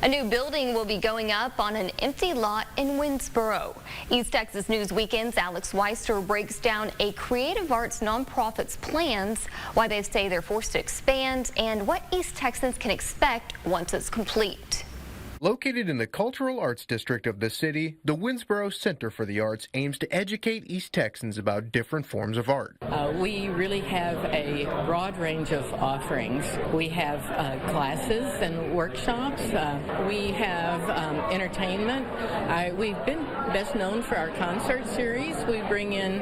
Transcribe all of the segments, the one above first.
A new building will be going up on an empty lot in Winnsboro. East Texas News Weekend's Alex Weister breaks down a creative arts nonprofit's plans, why they say they're forced to expand, and what East Texans can expect once it's complete. Located in the cultural arts district of the city, the Winnsboro Center for the Arts aims to educate East Texans about different forms of art. We really have a broad range of offerings. We have classes and workshops. We have entertainment. We've been best known for our concert series. We bring in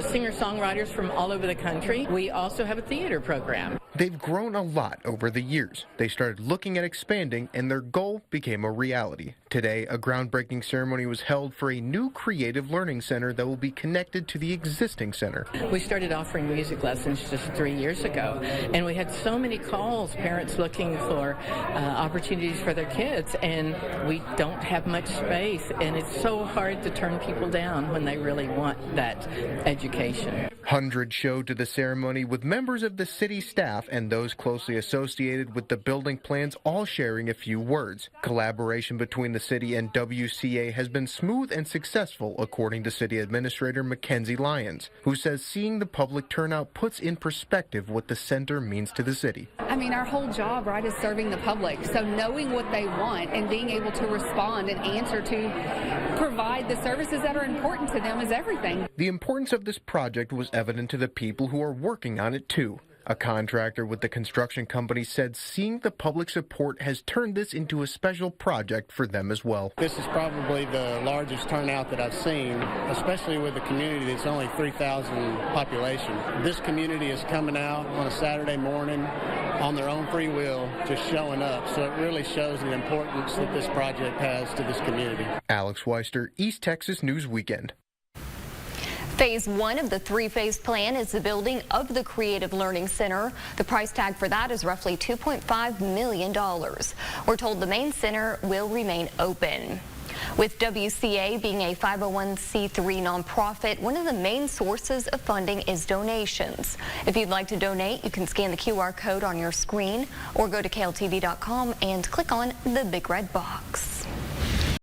singer-songwriters from all over the country. We also have a theater program. They've grown a lot over the years. They started looking at expanding, and their goal became a reality. Today, a groundbreaking ceremony was held for a new creative learning center that will be connected to the existing center. We started offering music lessons just 3 years ago, and we had so many calls, parents looking for opportunities for their kids, and we don't have much space, and it's so hard to turn people down when they really want that education. Hundreds showed to the ceremony, with members of the city staff and those closely associated with the building plans all sharing a few words. Collaboration between the city and WCA has been smooth and successful, according to City Administrator Mackenzie Lyons, who says seeing the public turnout puts in perspective what the center means to the city. I mean, our whole job, right, is serving the public. So knowing what they want and being able to respond and answer to provide the services that are important to them is everything. The importance of this project was evident to the people who are working on it, too. A contractor with the construction company said seeing the public support has turned this into a special project for them as well. This is probably the largest turnout that I've seen, especially with a community that's only 3,000 population. This community is coming out on a Saturday morning on their own free will, just showing up. So it really shows the importance that this project has to this community. Alex Weister, East Texas News Weekend. Phase 1 of the three-phase plan is the building of the Creative Learning Center. The price tag for that is roughly $2.5 million. We're told the main center will remain open. With WCA being a 501c3 nonprofit, one of the main sources of funding is donations. If you'd like to donate, you can scan the QR code on your screen or go to kltv.com and click on the big red box.